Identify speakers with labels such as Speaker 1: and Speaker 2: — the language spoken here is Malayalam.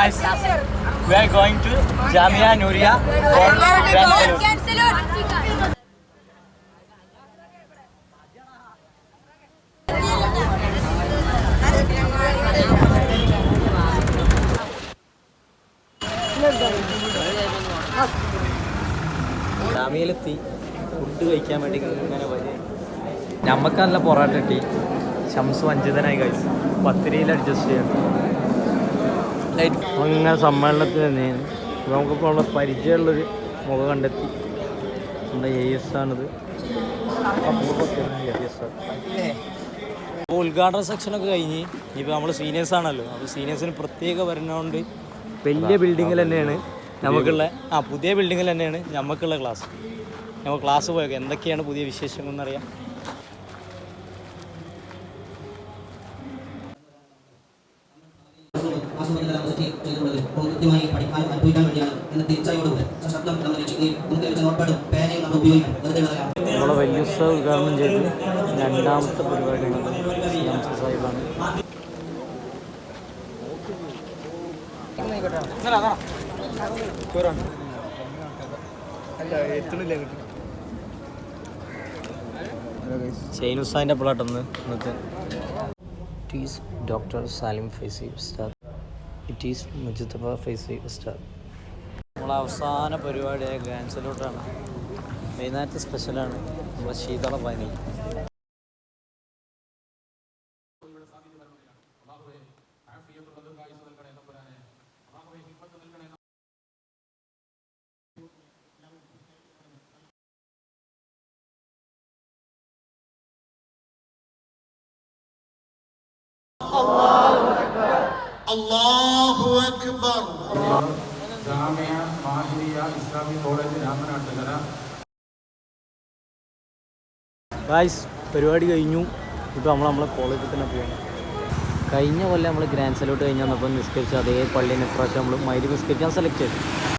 Speaker 1: guys, we are going to Jamia Nuria for Grand Salute. ജാമ്യയിലെത്തി ഫുഡ് കഴിക്കാൻ വേണ്ടി ഇങ്ങനെ വലിയ ഞമ്മക്ക് നല്ല പൊറോട്ട കിട്ടി. ശംസു വഞ്ചിതനായി കഴിച്ചു. പത്തിരിയിൽ അഡ്ജസ്റ്റ് ചെയ്യാം. അങ്ങനെ സമ്മേളനത്തിൽ തന്നെയാണ് നമുക്കിപ്പോൾ ഉള്ള പരിചയമുള്ളൊരു മുഖം കണ്ടെത്തി. നമ്മുടെ AS ആണിത്. അപ്പോൾ ഉദ്ഘാടന സെക്ഷനൊക്കെ കഴിഞ്ഞ് ഇനിയിപ്പോൾ നമ്മൾ സീനിയേഴ്സാണല്ലോ. അപ്പോൾ സീനിയേഴ്സിന് പ്രത്യേക വരുന്നതുകൊണ്ട് വലിയ ബിൽഡിങ്ങിൽ തന്നെയാണ് നമുക്കുള്ള പുതിയ ബിൽഡിങ്ങിൽ തന്നെയാണ് നമുക്കുള്ള ക്ലാസ്. നമ്മൾ ക്ലാസ് പോയൊക്കെ എന്തൊക്കെയാണ് പുതിയ വിശേഷങ്ങളെന്നറിയാം. നമ്മളെ വലിയ ഉദ്ഘാടനം ചെയ്ത് രണ്ടാമത്തെ പരിപാടിയാണ് ശംസു സാഹിബാണ്. ഷെയ്നുസാൻ്റെ പ്ലാട്ടെന്ന് ഇന്നത്തെ it is doctor Salim Faizy Ustad. It is Mujithaba Faizy ഉസ്താദ്. നമ്മളെ അവസാന പരിപാടിയായ ഗ്രാൻഡ് സല്യൂട്ടാണ്. വൈകുന്നേരത്തെ സ്പെഷ്യലാണ് നമ്മളെ ശീതള പാനി.
Speaker 2: അല്ലാഹു അക്ബർ.
Speaker 3: Jamia Mahiriya Islamic college Ramanattukara.
Speaker 1: Guys, പരിപാടി കഴിഞ്ഞു. ഇപ്പോൾ നമ്മളെ കോളേജിൽ തന്നെ പോകണം. കഴിഞ്ഞ കൊല്ലം നമ്മൾ ഗ്രാൻഡ് സല്യൂട്ട് കഴിഞ്ഞ് വന്നപ്പോൾ നിസ്കരിച്ച അതേ പള്ളീനെ ഇപ്രാവശ്യം നമ്മൾ മൈരി നിസ്കരിക്കാൻ സെലക്ട് ചെയ്തു.